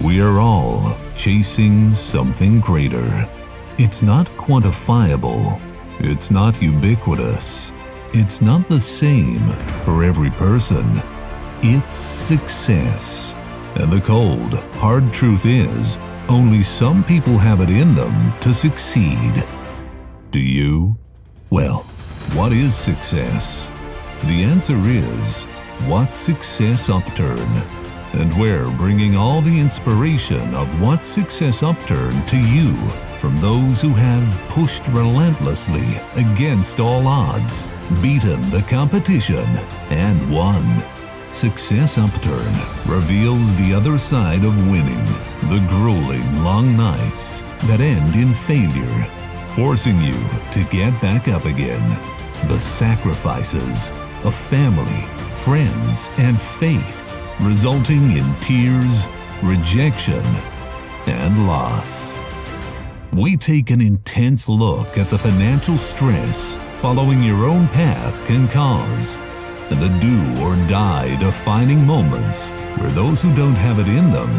We are all chasing something greater. It's not quantifiable. It's not ubiquitous. It's not the same for every person. It's success. And the cold, hard truth is, only some people have it in them to succeed. Do you? Well, what is success? The answer is, What Success Upturn? And we're bringing all the inspiration of What Success Upturn to you from those who have pushed relentlessly against all odds, beaten the competition, and won. Success Upturn reveals the other side of winning, the grueling long nights that end in failure, forcing you to get back up again. The sacrifices of family, friends, and faith, resulting in tears, rejection, and loss. We take an intense look at the financial stress following your own path can cause, and the do-or-die defining moments where those who don't have it in them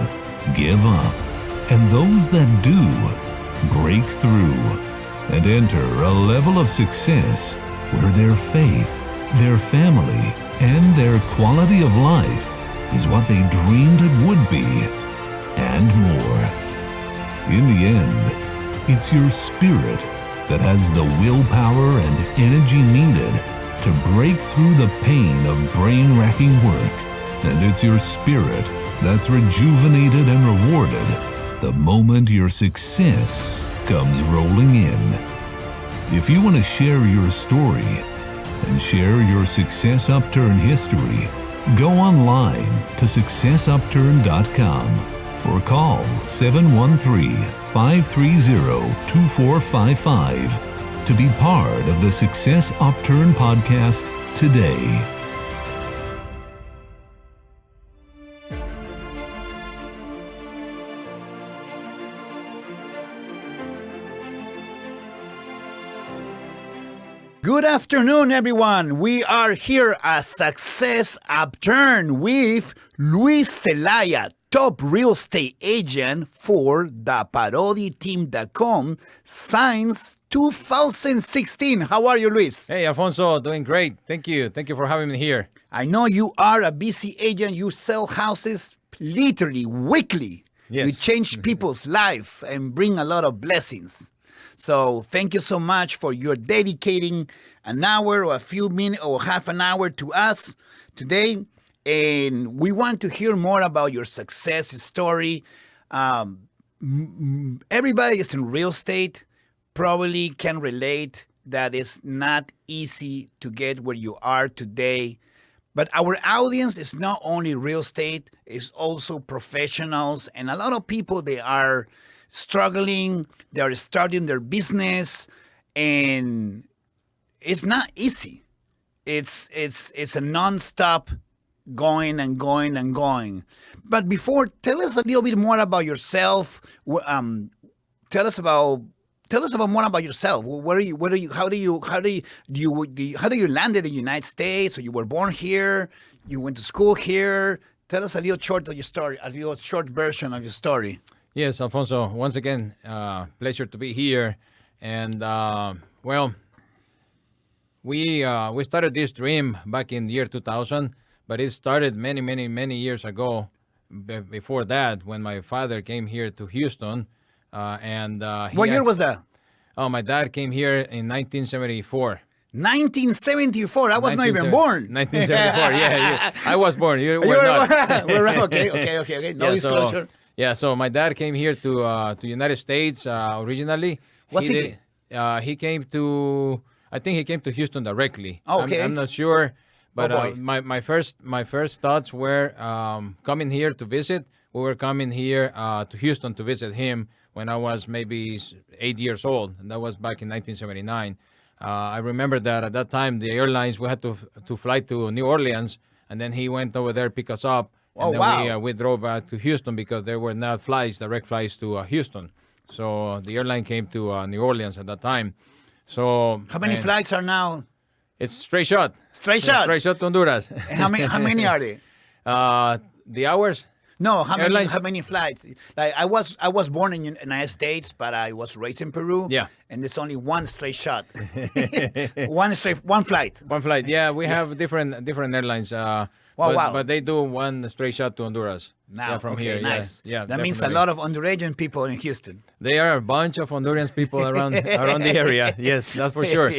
give up, and those that do break through and enter a level of success where their faith, their family, and their quality of life is what they dreamed it would be, and more. In the end, it's your spirit that has the willpower and energy needed to break through the pain of brain-racking work, and it's your spirit that's rejuvenated and rewarded the moment your success comes rolling in. If you want to share your story and share your Success Upturn history, go online to successupturn.com or call 713-530-2455 to be part of the Success Upturn podcast today. Good afternoon, everyone. We are here at Success Upturn with Luis Zelaya, top real estate agent for the ParodiTeam.com since 2016. How are you, Luis? Hey, Alfonso, doing great. Thank you. Thank you for having me here. I know you are a busy agent. You sell houses literally weekly. Yes. You change people's life and bring a lot of blessings. So thank you so much for your dedicating an hour or a few minutes or half an hour to us today. And we want to hear more about your success story. Everybody is in real estate, probably can relate that it's not easy to get where you are today. But our audience is not only real estate, it's also professionals. And a lot of people, they are struggling, they are starting their business, and it's not easy. It's a non-stop going and going and going. But before, tell us a little bit more about yourself. Tell us about more about yourself. How do you land in the United States? Or you were born here? You went to school here? Tell us a little short of your story, a little short version of your story. Yes, Alfonso, once again, pleasure to be here. And, we started this dream back in the year 2000, but it started many years ago. Before that, when my father came here to Houston, what year was that? Oh, my dad came here in 1974. 1974. I was not even born. 1974. Yeah, I was born. You were not. Okay. No disclosure. So my dad came here to United States originally. He came to, I think he came to Houston directly. Okay. I'm not sure, but my first thoughts were coming here to visit. We were coming here to Houston to visit him when I was maybe 8 years old, and that was back in 1979. I remember that at that time the airlines, we had to fly to New Orleans, and then he went over there, pick us up. And then we drove back to Houston because there were not direct flights to Houston. So the airline came to New Orleans at that time. So how many flights are now? It's straight shot. Straight shot? Straight shot to Honduras. How many are they? The hours? No, how Airlines. many flights? Like I was born in the United States, but I was raised in Peru. Yeah. And there's only one straight shot. one flight. One flight. Yeah, we have different airlines. Wow. But they do one straight shot to Honduras. Now, yeah, from okay, here. nice. Yeah, That means a definitely. lot of Honduran people in Houston. There are a bunch of Honduran people around the area. Yes, that's for sure.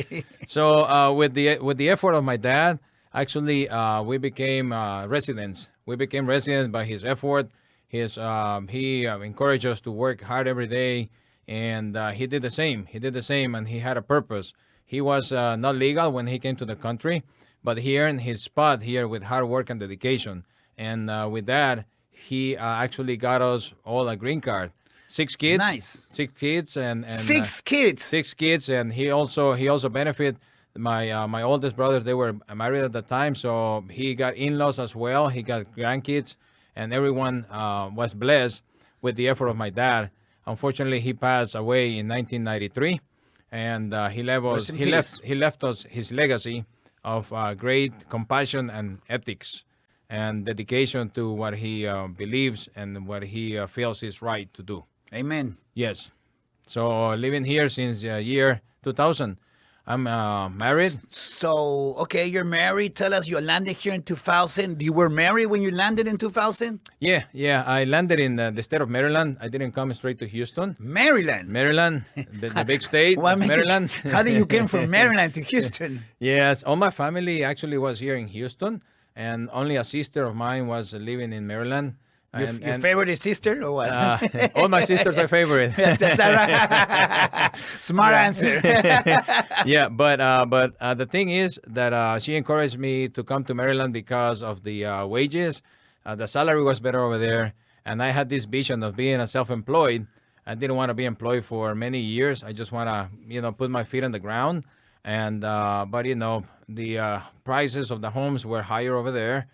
So with the effort of my dad, actually, we became residents. We became residents by his effort. He encouraged us to work hard every day, and he did the same. And he had a purpose. He was not legal when he came to the country, but he earned his spot here with hard work and dedication. And with that, he actually got us all a green card. 6 kids. Nice. 6 kids and 6 kids. 6 kids, and he also benefit my oldest brothers. They were married at the time, so he got in-laws as well. He got grandkids, and everyone was blessed with the effort of my dad. Unfortunately, he passed away in 1993, and he left us his legacy of great compassion and ethics and dedication to what he believes and what he feels is right to do. Amen. Yes. So living here since year 2000. I'm married. So, okay, you're married. Tell us, you landed here in 2000. You were married when you landed in 2000? Yeah. I landed in the state of Maryland. I didn't come straight to Houston. Maryland. The big state, Well, I mean, Maryland. How did you came from Maryland to Houston? Yes, all my family actually was here in Houston, and only a sister of mine was living in Maryland. Your favorite sister or what? All my sisters are favorite. That's all right. Smart answer. Yeah, but the thing is that she encouraged me to come to Maryland because of the wages. The salary was better over there, and I had this vision of being a self-employed. I didn't want to be employed for many years. I just want to, put my feet on the ground. And but the prices of the homes were higher over there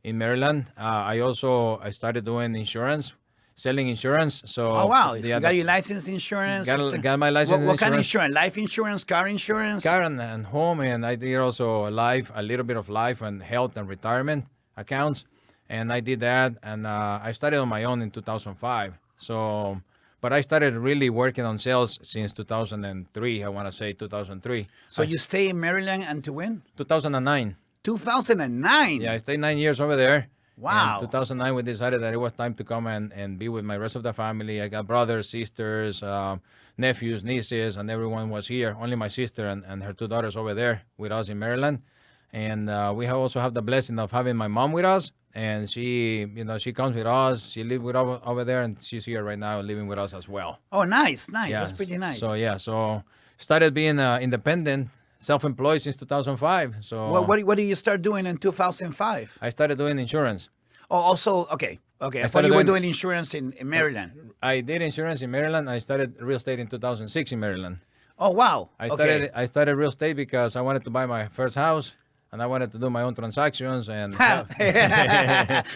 in Maryland. I started doing insurance, selling insurance. So oh wow, you got your license insurance. Got my license. What kind of insurance? Life insurance, car insurance, car and home, and I did also a little bit of life and health and retirement accounts, and I did that, and I started on my own in 2005. So, but I started really working on sales since 2003. I want to say 2003. So you stay in Maryland until when? 2009. 2009. Yeah, I stayed 9 years over there. Wow. In 2009, we decided that it was time to come and be with my rest of the family. I got brothers, sisters, nephews, nieces, and everyone was here. Only my sister and her 2 daughters over there with us in Maryland. And we also have the blessing of having my mom with us. And she comes with us. She lives with us over there, and she's here right now living with us as well. Oh, nice. Yeah. That's pretty nice. So started being independent, self-employed since 2005. So what did you start doing in 2005? I started doing insurance. Oh, also, okay. I thought you were doing insurance in Maryland. I did insurance in Maryland. I started real estate in 2006 in Maryland. Oh, wow. I started real estate because I wanted to buy my first house, and I wanted to do my own transactions. And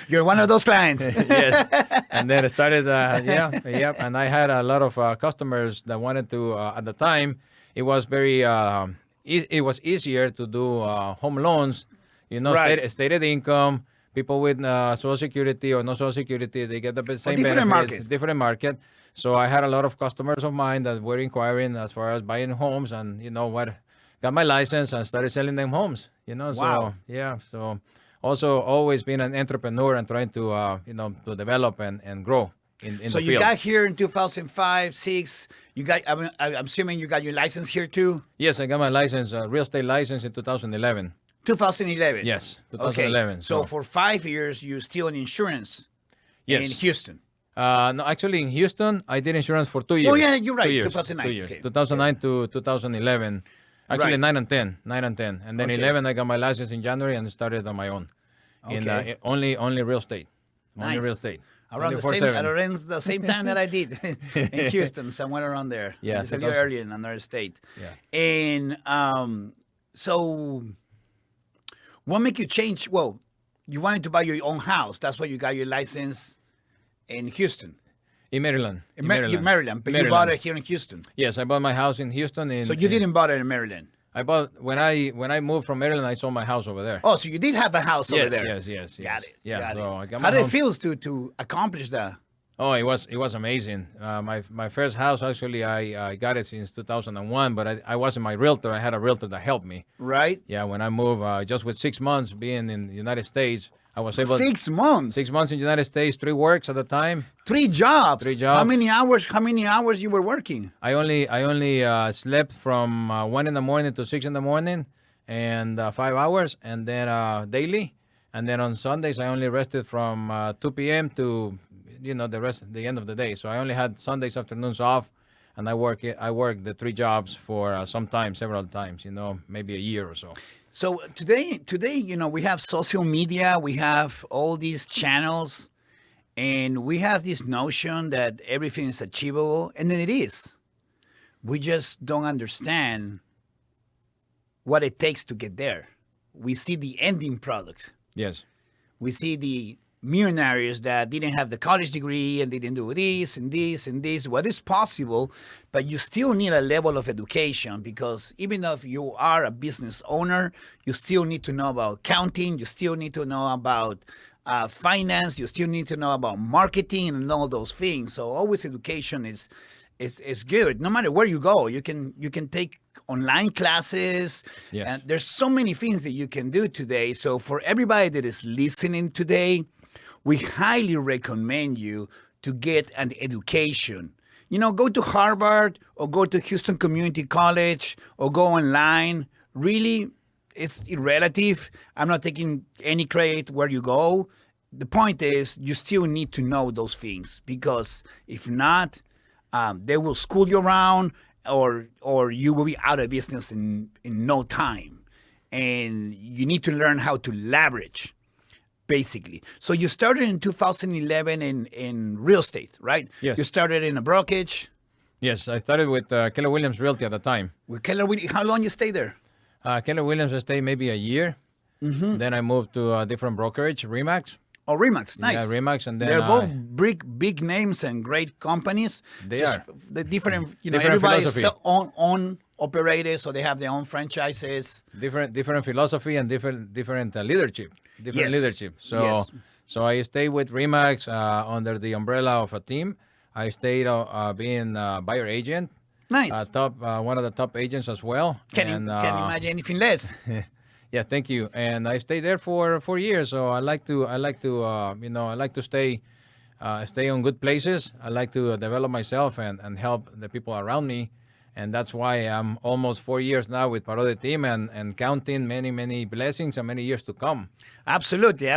You're one of those clients. Yes. And then I started, and I had a lot of customers that wanted to, at the time, it was very, it was easier to do home loans, Right. stated income. People with Social Security or no Social Security, they get the same different benefits. market. Different market. So I had a lot of customers of mine that were inquiring as far as buying homes, and got my license and started selling them homes. Wow. So yeah. So also always been an entrepreneur and trying to to develop and grow in So the you field. got here in 2005, 6. I'm assuming you got your license here too? Yes, I got my license, real estate license in 2011. 2011. Yes, 2011. Okay. So for 5 years, you're still in insurance Yes. in Houston. No, actually in Houston, I did insurance for 2 years. Oh, yeah, you're right, 2 years, 2009. 2 years. Okay. 2009 to 2011. Actually, Right. 9 and 10. And then Okay. 11, I got my license in January and started on my own. Okay. In only real estate. Only Nice. real estate. Around 24/7. the same time that I did in Houston, somewhere around there. Yeah, It's a little earlier in another state. Yeah. And so what made you change? Well, you wanted to buy your own house. That's why you got your license in Houston. In Maryland. In Maryland, but you bought it here in Houston. Yes, I bought my house in Houston. So you didn't buy it in Maryland. I bought when I moved from Maryland. I sold my house over there. Oh, so you did have a house over Yes, there. yes. Got it. Yeah. Got So it. I got How my did home. it feel to accomplish that? Oh, it was amazing. My first house, actually, I got it since 2001, but I wasn't my realtor. I had a realtor that helped me. Right? Yeah, when I moved, just with 6 months being in the United States, I was able. 6 months. 6 months in the United States, 3 works at the time. 3 jobs. 3 jobs. How many hours? How many hours you were working? I only slept from 1 in the morning to 6 in the morning, and 5 hours, and then daily, and then on Sundays I only rested from 2 p.m. to the end of the day. So I only had Sundays afternoons off, and I worked the 3 jobs for several times, maybe a year or so. So today, we have social media, we have all these channels, and we have this notion that everything is achievable, and then it is. We just don't understand what it takes to get there. We see the ending product. Yes. We see the millionaires that didn't have the college degree and didn't do this and this and this. What is possible, but you still need a level of education, because even if you are a business owner, you still need to know about accounting, you still need to know about finance, you still need to know about marketing and all those things. So always education is good. No matter where you go, you can take online classes. Yes. And there's so many things that you can do today. So for everybody that is listening today, we highly recommend you to get an education. Go to Harvard or go to Houston Community College or go online. Really, it's irrelative. I'm not taking any credit where you go. The point is, you still need to know those things, because if not, they will school you around, or you will be out of business in no time. And you need to learn how to leverage, basically. So you started in 2011 in real estate, right? Yes. You started in a brokerage. Yes, I started with Keller Williams Realty at the time. With Keller Williams. How long you stay there? Keller Williams, I stayed maybe a year. Mm-hmm. Then I moved to a different brokerage, Remax. Oh, Remax, nice. Yeah, Remax, and then they're both big names and great companies. They are. The different, Different everybody's philosophy. own operated, so they have their own franchises. Different philosophy and different leadership. Yes. Leadership. So Yes. so I stayed with Remax under the umbrella of a team. I stayed being a buyer agent. Nice. One of the top agents as well. Can't imagine anything less. Yeah, thank you. And I stayed there for 4 years. So I like to stay on good places. I like to develop myself and help the people around me. And that's why I'm almost 4 years now with Parodi Team and counting many blessings and many years to come. Absolutely.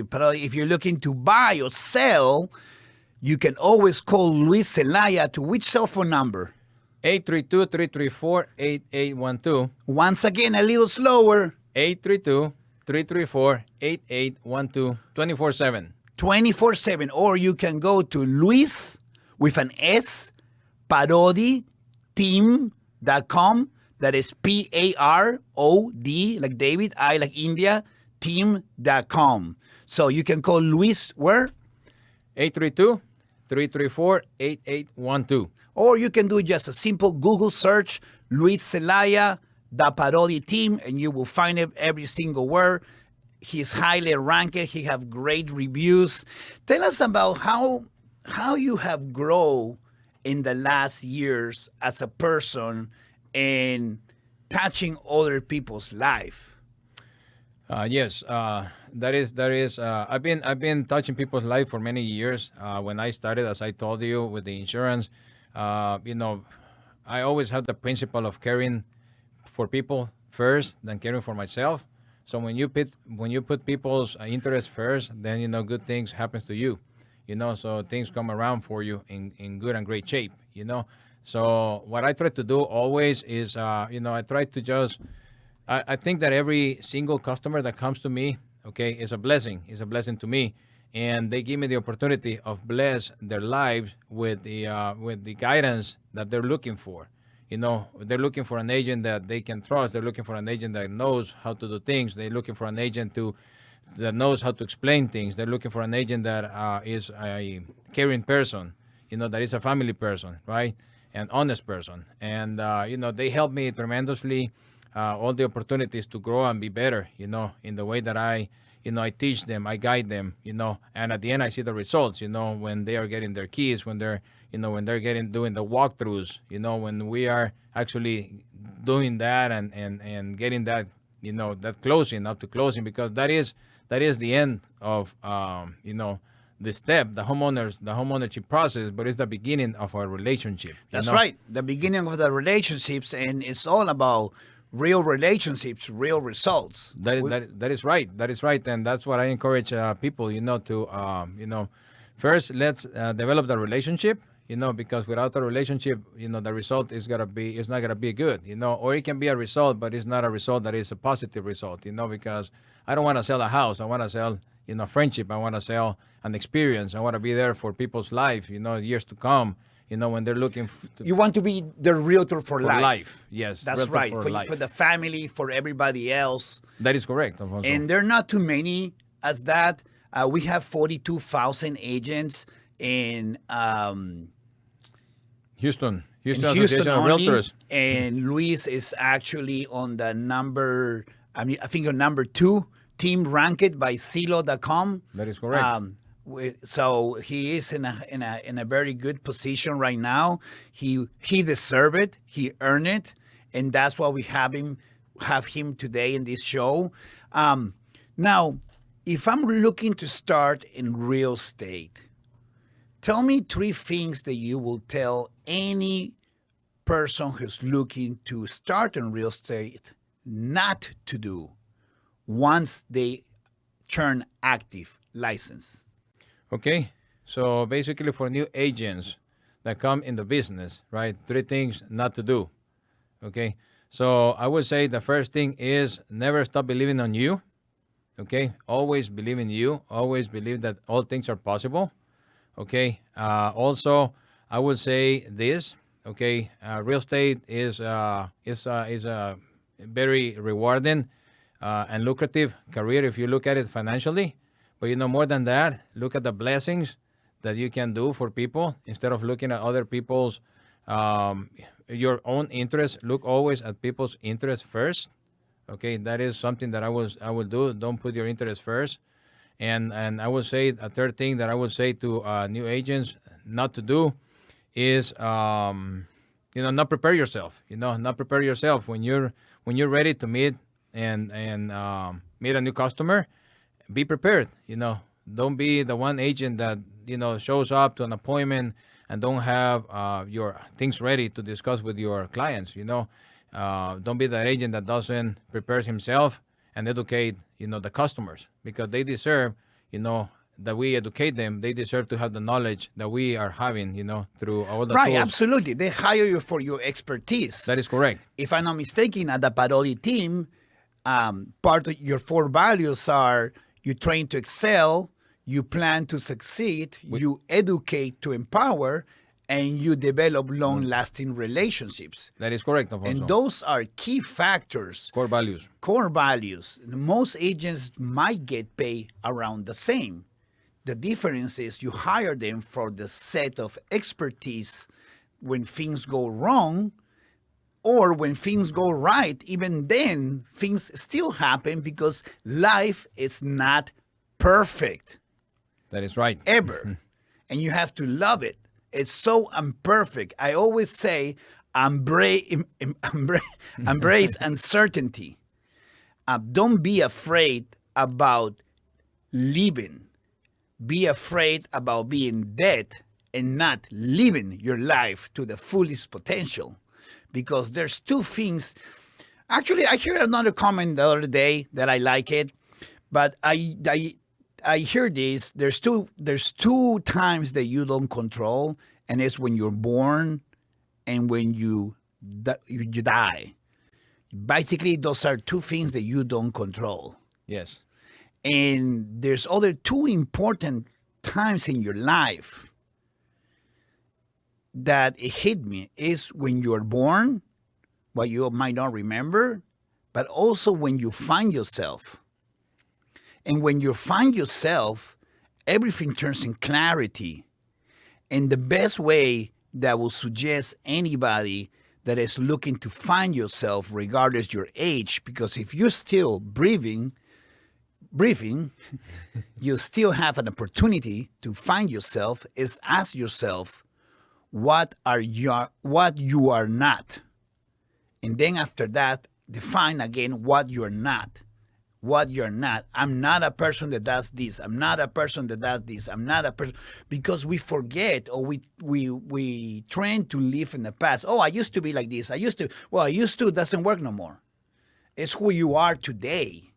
But if you're looking to buy or sell, you can always call Luis Zelaya to which cell phone number? 832-334-8812. Once again, a little slower. 832-334-8812, 24/7. 24/7. Or you can go to Luis with an S, Parodi Team.com. That is PAROD, like David, I like India, team.com. So you can call Luis where? 832-334-8812. Or you can do just a simple Google search, Luis Zelaya, the Parodi Team, and you will find it every single word. He's highly ranked. He have great reviews. Tell us about how you have grown in the last years as a person and touching other people's life. Yes, that is. I've been touching people's life for many years. When I started, as I told you, with the insurance, I always have the principle of caring for people first, then caring for myself. So when you put people's interests first, then good things happens to you. So things come around for you in good and great shape. So what I try to do always is, I try to just. I think that every single customer that comes to me, okay, is a blessing. Is a blessing to me, and they give me the opportunity of bless their lives with the guidance that they're looking for. They're looking for an agent that they can trust. They're looking for an agent that knows how to do things. They're looking for an agent that knows how to explain things. They're looking for an agent that is a caring person, that is a family person, right, and honest person. And they help me tremendously. all the opportunities to grow and be better, in the way that I teach them, I guide them, and at the end I see the results, when they are getting their keys, when they're, when they're doing the walkthroughs, when we are actually doing that and getting that, that closing up to closing, because that is the end of, the step, the homeownership process, but it's the beginning of our relationship. That's right. The beginning of the relationships, and it's all about real relationships, real results. That is right. That is right, and that's what I encourage people, to, first let's develop the relationship, because without a relationship, the result is not gonna be good, or it can be a result, but it's not a result that is a positive result, because I don't want to sell a house. I want to sell, friendship. I want to sell an experience. I want to be there for people's life, years to come. When they're looking you want to be the realtor for life. Yes, that's right. For the family, for everybody else. That is correct, Alfonso. And there are not too many as that. We have 42,000 agents in Houston Association of Realtors. And Luis is actually on the number, I think on number 2 team ranked by Zillow.com. That is correct. So he is in a very good position right now. He deserved it. He earned it, and that's why we have him today in this show. Now, if I'm looking to start in real estate, tell me 3 things that you will tell any person who's looking to start in real estate not to do once they turn active license. Okay, so basically for new agents that come in the business, right, 3 things not to do. Okay, so I would say the first thing is never stop believing on you. Okay, always believe in you. Always believe that all things are possible. Okay, also I would say this. Okay, real estate is a very rewarding and lucrative career if you look at it financially. But more than that, look at the blessings that you can do for people instead of looking at other people's your own interests. Look always at people's interests first. Okay, that is something that I will do. Don't put your interests first. And I would say a third thing that I would say to new agents not to do is not prepare yourself. Not prepare yourself when you're ready to meet and meet a new customer. Be prepared. Don't be the one agent that shows up to an appointment and don't have your things ready to discuss with your clients. Don't be that agent that doesn't prepare himself and educate the customers, because they deserve that we educate them. They deserve to have the knowledge that we are having through all the right tools. Absolutely. They hire you for your expertise. That is correct. If I'm not mistaken, at the Parodi Team, part of your 4 values are: you train to excel, you plan to succeed, you educate to empower, and you develop long-lasting relationships. That is correct, Alfonso. And those are key factors. Core values. Core values. Most agents might get paid around the same. The difference is you hire them for the set of expertise when things go wrong, or when things go right. Even then, things still happen because life is not perfect. That is right. Ever. And you have to love it. It's so imperfect. I always say, embrace uncertainty. Don't be afraid about living. Be afraid about being dead and not living your life to the fullest potential. Because there's 2 things. Actually, I heard another comment the other day that I like it, but I hear this. There's two times that you don't control, and it's when you're born and when you die. Basically, those are 2 things that you don't control. Yes. And there's other 2 important times in your life that it hit me is when you're born, what you might not remember, but also when you find yourself. And when you find yourself, everything turns in clarity. And the best way that will suggest anybody that is looking to find yourself regardless your age, because if you're still breathing, you still have an opportunity to find yourself. Is ask yourself, what you are not, and then after that, define again what you're not. What you're not. I'm not a person that does this. I'm not a person that does this. I'm not a person, because we forget, or we train to live in the past. Oh, I used to be like this. I used to doesn't work no more. It's who you are today.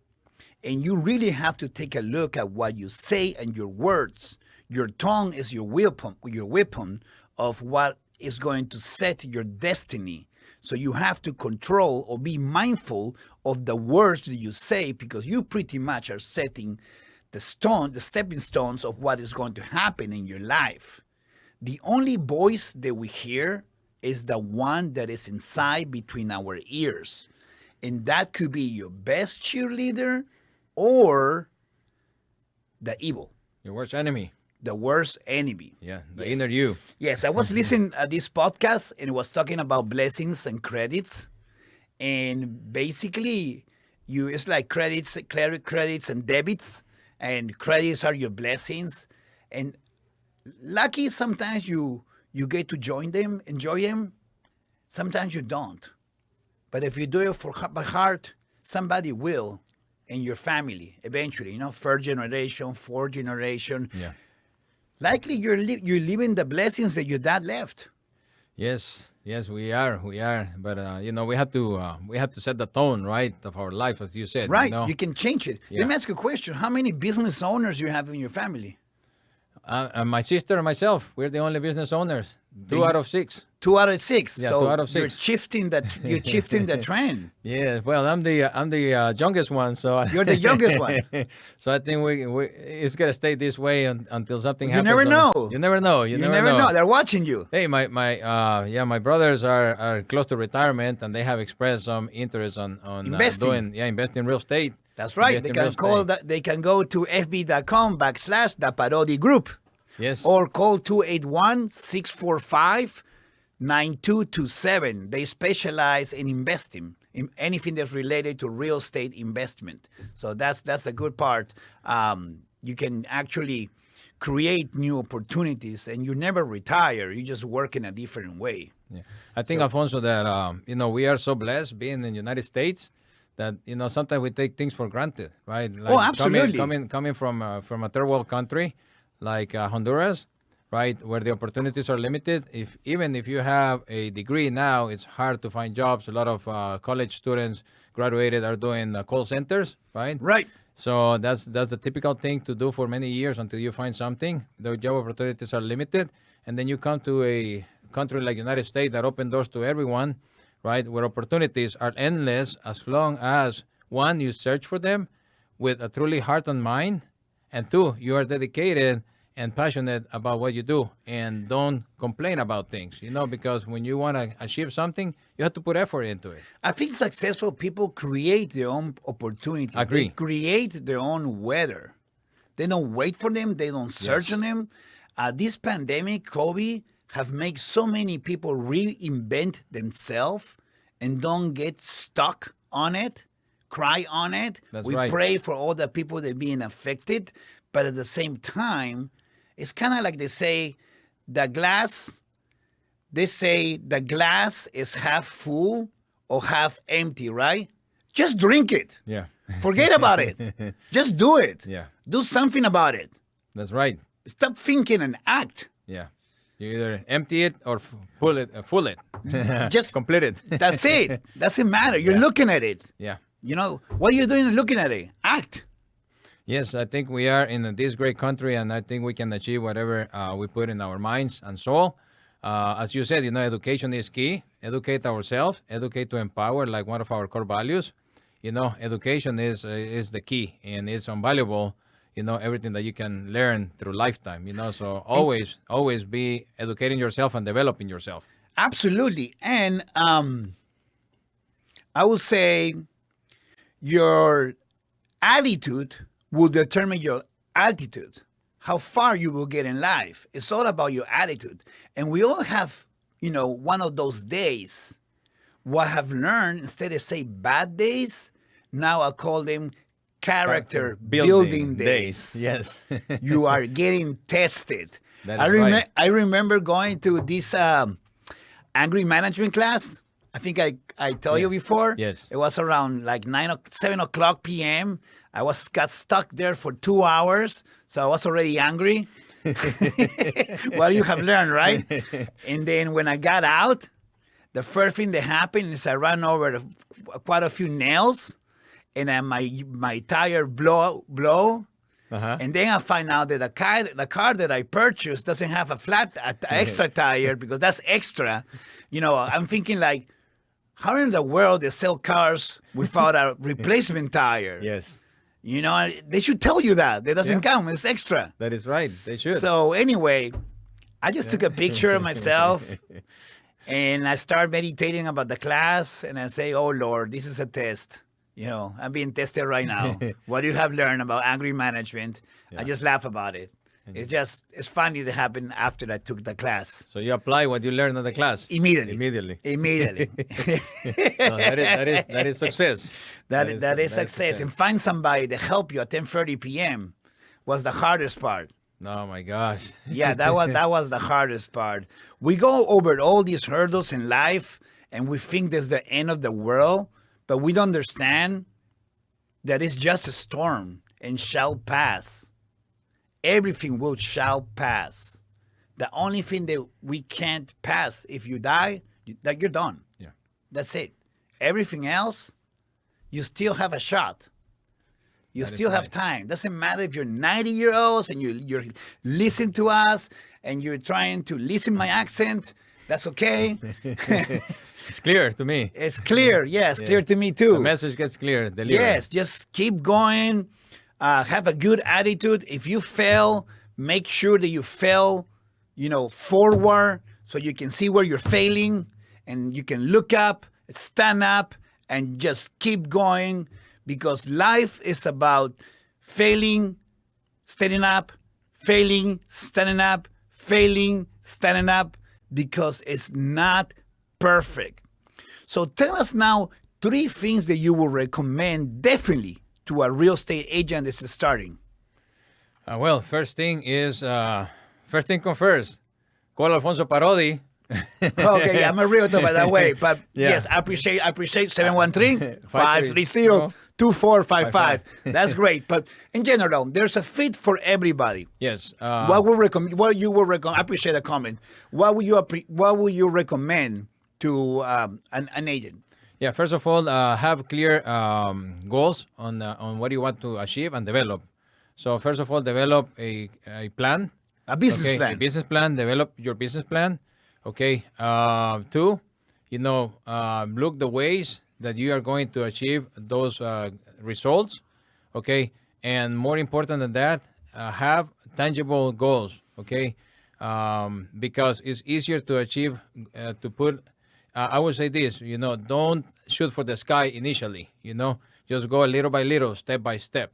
And you really have to take a look at what you say and your words. Your tongue is your weapon of what is going to set your destiny. So you have to control or be mindful of the words that you say, because you pretty much are setting the stepping stones of what is going to happen in your life. The only voice that we hear is the one that is inside between our ears. And that could be your best cheerleader or the evil. Your worst enemy. The worst enemy. Yeah, the inner you. Yes, I was listening to this podcast, and it was talking about blessings and credits. And basically, it's like credits and debits, and credits are your blessings. And lucky, sometimes you get to enjoy them. Sometimes you don't. But if you do it by heart, somebody will in your family eventually, third generation, fourth generation. Yeah. Likely you're living the blessings that your dad left. Yes, we are. But we have to set the tone, right, of our life, as you said. Right, you can change it. Yeah. Let me ask you a question. How many business owners you have in your family? My sister and myself, we're the only business owners. 2 out of 6. 2 out of 6. Yeah, so 2 out of 6. You're shifting the trend. Yeah, well, I'm the youngest one, so You're the youngest one. So I think we it's gonna stay this way until something happens. Never know. You never know. You never know. They're watching you. Hey, my brothers are close to retirement, and they have expressed some interest on investing. Investing in real estate. That's right. They can go to fb.com/the Parodi Group. Yes. Or call 281-645-9227. They specialize in investing, in anything that's related to real estate investment. So that's the good part. You can actually create new opportunities, and you never retire. You just work in a different way. Yeah. I think, Alfonso, that we are so blessed being in the United States that sometimes we take things for granted, right? Like absolutely. Coming from a third world country like Honduras, right, where the opportunities are limited. Even if you have a degree now, it's hard to find jobs. A lot of college students graduated are doing call centers, right? Right. So that's the typical thing to do for many years until you find something. The job opportunities are limited, and then you come to a country like United States that opens doors to everyone, right, where opportunities are endless as long as, one, you search for them with a truly heart and mind, and 2, you are dedicated and passionate about what you do, and don't complain about things, because when you want to achieve something, you have to put effort into it. I think successful people create their own opportunities. Agree. They create their own weather. They don't wait for them. They don't search on them. This pandemic, COVID, have made so many people reinvent themselves and don't get stuck on it, cry on it. That's we right. pray for all the people that are being affected, but at the same time, it's kind of like they say the glass is half full or half empty, right? Just drink it. Yeah. Forget about it. Just do it. Yeah. Do something about it. That's right. Stop thinking and act. Yeah. You either empty it or full it. Just complete it. That's it. Doesn't matter. You're looking at it. Yeah. What are you doing looking at it? Act. Yes, I think we are in this great country, and I think we can achieve whatever we put in our minds and soul. As you said, education is key. Educate ourselves. Educate to empower, like one of our core values. Education is the key, and it's invaluable. Everything that you can learn through lifetime. So always be educating yourself and developing yourself. Absolutely, and I would say your attitude will determine your altitude, how far you will get in life. It's all about your attitude. And we all have, one of those days what I've learned, instead of say bad days, now I call them character building days. Yes. You are getting tested. That is right. I remember going to this angry management class. I think I told you before. Yes. It was around like 7 o'clock p.m. I got stuck there for 2 hours, so I was already angry. What you have learned, right? And then when I got out, the first thing that happened is I ran over quite a few nails, and my tire blow. And then I find out that the car that I purchased doesn't have a extra tire because that's extra. I'm thinking like, how in the world they sell cars without a replacement tire? Yes. They should tell you that. It doesn't count. It's extra. That is right. They should. So anyway, I just took a picture of myself and I start meditating about the class and I say, oh, Lord, this is a test. I'm being tested right now. What do you have learned about angry management? I just laugh about it. It's funny that happened after I took the class. So you apply what you learned in the class? Immediately. No, that is success. That is success. And find somebody to help you at 10:30 p.m. was the hardest part. Oh my gosh. Yeah, that was the hardest part. We go over all these hurdles in life and we think that's the end of the world, but we don't understand that it's just a storm and shall pass. Everything shall pass. The only thing that we can't pass, if you die, that you're done. Yeah. That's it. Everything else, you still have a shot. You still have time. Doesn't matter if you're 90-year-olds and you're listening to us and you're trying to listen my accent. That's okay. It's clear to me. It's clear. Yes, clear to me too. The message gets clear. Yes, just keep going. Have a good attitude. If you fail, make sure that you fail, forward so you can see where you're failing and you can look up, stand up, and just keep going because life is about failing, standing up, failing, standing up, failing, standing up because it's not perfect. So tell us now 3 things that you will recommend definitely to a real estate agent that's starting. Well, first thing come first. Call Alfonso Parodi. Okay, I'm a realtor by the way, but yes, I appreciate 713-530-2455. That's great. But in general, there's a fit for everybody. Yes. What you will recommend? I appreciate the comment. What would you recommend to an agent? Yeah, first of all, have clear goals on what you want to achieve and develop. So first of all, develop a plan. A business plan. A business plan. Develop your business plan. Okay. 2, look the ways that you are going to achieve those results. Okay. And more important than that, have tangible goals. Okay. Because it's easier to achieve, I would say this, don't shoot for the sky initially, just go little by little, step by step,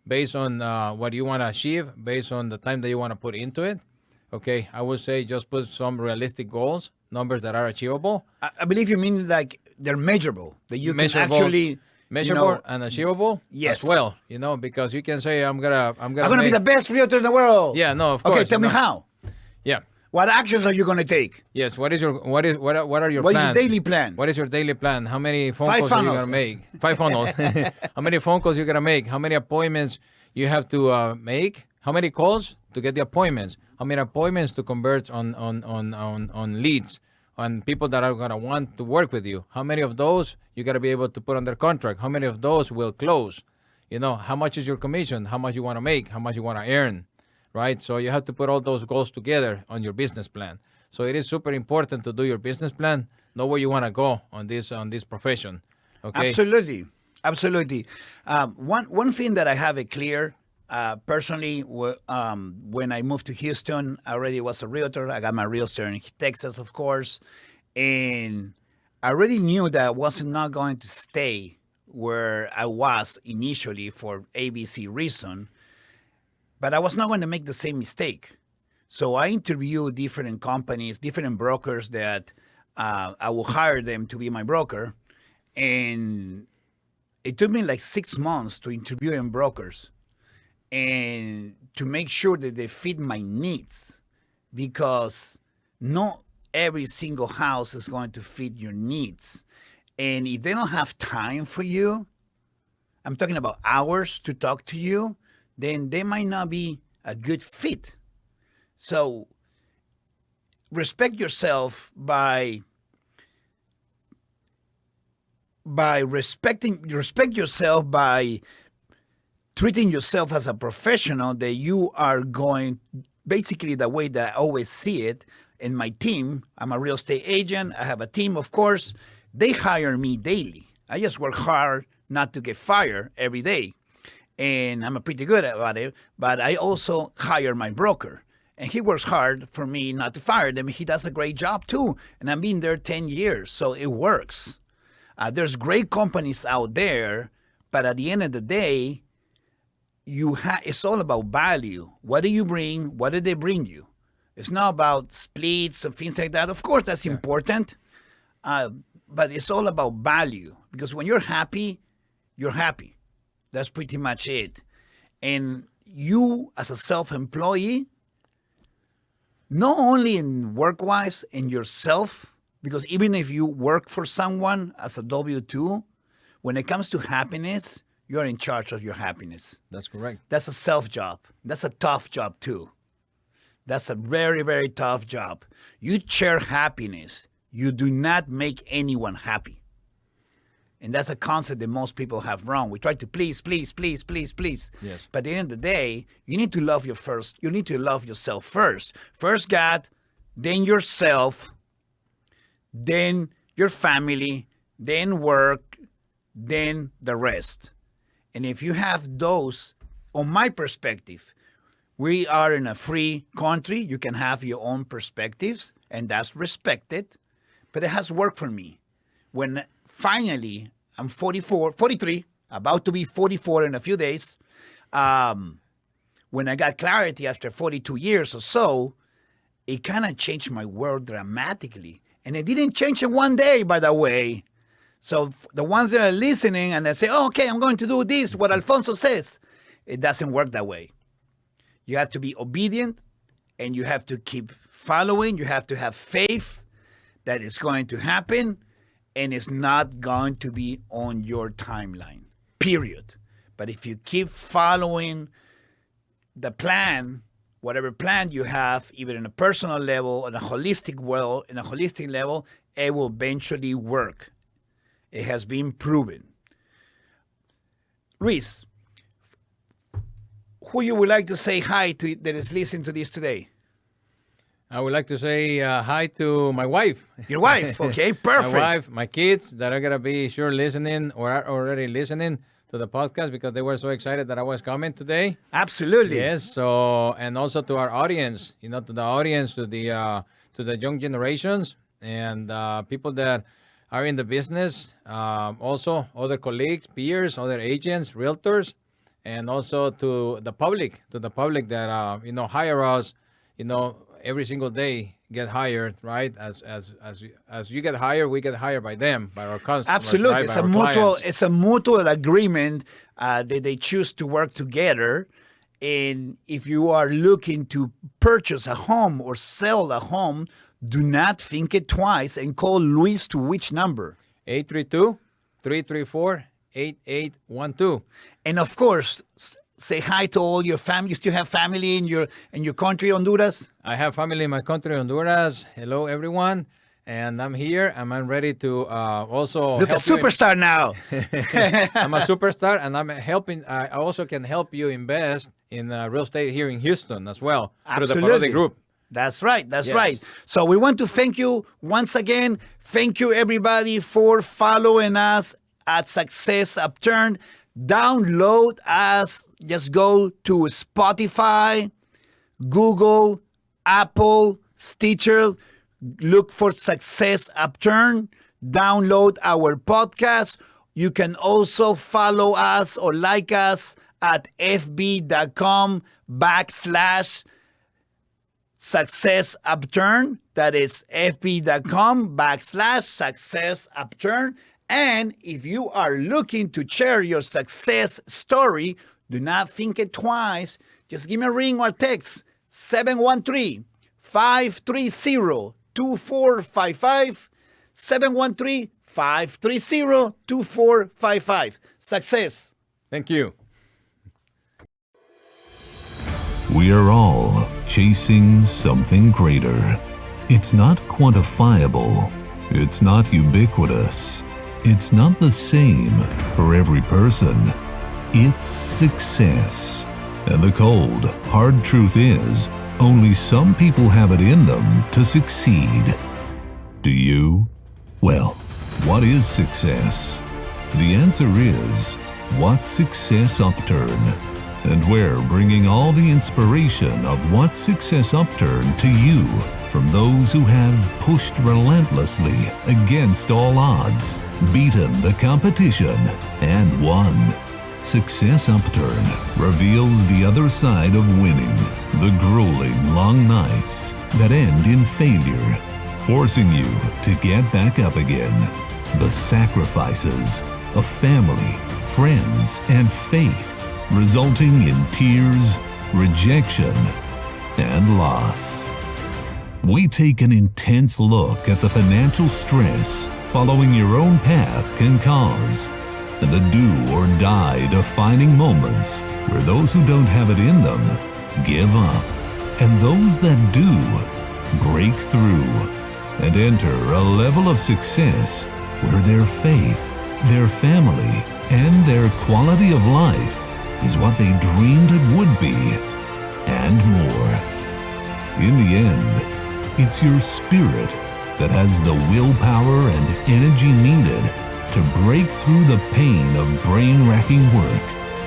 based on what you want to achieve, based on the time that you want to put into it. Okay, I would say just put some realistic goals, numbers that are achievable. I believe you mean like they're measurable, that you can actually... Measurable and achievable yes. as well, because you can say, I'm gonna be the best realtor in the world. Yeah, no, of course. Okay, tell me how. Yeah. What actions are you going to take? Yes. What are your plans? What is your daily plan? What is your daily plan? How many phone calls are you going to make? 5 funnels. How many phone calls you going to make? How many appointments you have to make? How many calls to get the appointments? How many appointments to convert on leads, on people that are going to want to work with you? How many of those you got to be able to put under contract? How many of those will close? How much is your commission? How much you want to make? How much you want to earn? Right? So you have to put all those goals together on your business plan. So it is super important to do your business plan, know where you want to go on this profession. Okay? Absolutely. One thing that I have it clear, personally, when I moved to Houston, I already was a realtor. I got my realtor in Texas, of course. And I already knew that I was not going to stay where I was initially for ABC reason. But I was not going to make the same mistake. So I interviewed different companies, different brokers that I will hire them to be my broker. And it took me like 6 months to interview in brokers and to make sure that they fit my needs, because not every single house is going to fit your needs. And if they don't have time for you, I'm talking about hours to talk to you, then they might not be a good fit. So respect yourself by respect yourself by treating yourself as a professional, that you are going, basically the way that I always see it in my team. I'm a real estate agent. I have a team, of course. They hire me daily. I just work hard not to get fired every day. And I'm pretty good about it. But I also hire my broker. And he works hard for me not to fire them. He does a great job too. And I've been there 10 years. So it works. There's great companies out there. But at the end of the day, it's all about value. What do you bring? What do they bring you? It's not about splits and things like that. Of course, that's important. But it's all about value. Because when you're happy, you're happy. That's pretty much it. And you, as a self-employee, not only in work-wise, in yourself, because even if you work for someone as a W-2, when it comes to happiness, you're in charge of your happiness. That's correct. That's a self job. That's a tough job too. That's a very, very tough job. You share happiness. You do not make anyone happy. And that's a concept that most people have wrong. We try to please. Yes. But at the end of the day, you need to love you need to love yourself first. First God, then yourself, then your family, then work, then the rest. And if you have those, on my perspective, we are in a free country. You can have your own perspectives, and that's respected. But it has worked for me. When finally, I'm 43, about to be 44 in a few days. When I got clarity after 42 years or so, it kind of changed my world dramatically. And it didn't change in one day, by the way. So the ones that are listening and they say, oh, okay, I'm going to do this, what Alfonso says, it doesn't work that way. You have to be obedient, and you have to keep following. You have to have faith that it's going to happen, and it's not going to be on your timeline, period. But if you keep following the plan, whatever plan you have, even in a personal level, on a holistic level, it will eventually work. It has been proven. Luis, who you would like to say hi to that is listening to this today? I would like to say hi to my wife. Your wife, okay, perfect. My wife, my kids that are going to be sure listening or are already listening to the podcast because they were so excited that I was coming today. Absolutely. Yes, so, and also to our audience, to the audience, to the young generations and people that are in the business, also other colleagues, peers, other agents, realtors, and also to the public that hire us, every single day get hired, right? As you get hired, we get hired by them, by our customers. Absolutely, right? It's a mutual agreement that they choose to work together. And if you are looking to purchase a home or sell a home, do not think it twice and call Luis to which number? 832-334-8812. And of course, say hi to all your family. You still have family in your country, Honduras? I have family in my country, Honduras. Hello, everyone. And I'm here, and I'm ready to also look, a superstar now. I'm a superstar, and I'm helping. I also can help you invest in real estate here in Houston as well. Absolutely. Through the Parodi Group. That's right. That's right. So we want to thank you once again. Thank you, everybody, for following us at Success Upturned. Download us. Just go to Spotify, Google, Apple, Stitcher. Look for Success Upturned. Download our podcast. You can also follow us or like us at fb.com/. Success Upturn. That is fb.com/Success Upturn. And if you are looking to share your success story, do not think it twice. Just give me a ring or text 713-530-2455. 713-530-2455. Success. Thank you. We are all chasing something greater. It's not quantifiable. It's not ubiquitous. It's not the same for every person. It's success. And the cold, hard truth is, only some people have it in them to succeed. Do you? Well, what is success? The answer is, What Success Upturn? And we're bringing all the inspiration of What Success Upturn to you from those who have pushed relentlessly against all odds, beaten the competition, and won. Success Upturn reveals the other side of winning, the grueling long nights that end in failure, forcing you to get back up again. The sacrifices of family, friends, and faith, resulting in tears, rejection, and loss. We take an intense look at the financial stress following your own path can cause, and the do-or-die defining moments where those who don't have it in them give up, and those that do break through and enter a level of success where their faith, their family, and their quality of life is what they dreamed it would be, and more. In the end, it's your spirit that has the willpower and energy needed to break through the pain of brain-racking work,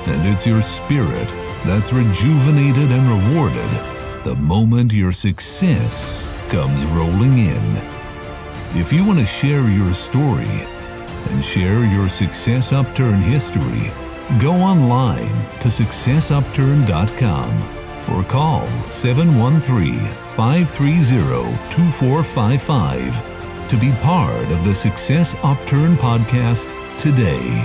and it's your spirit that's rejuvenated and rewarded the moment your success comes rolling in. If you want to share your story and share your Success Upturn history, go online to successupturn.com or call 713-530-2455 to be part of the Success Upturn podcast today.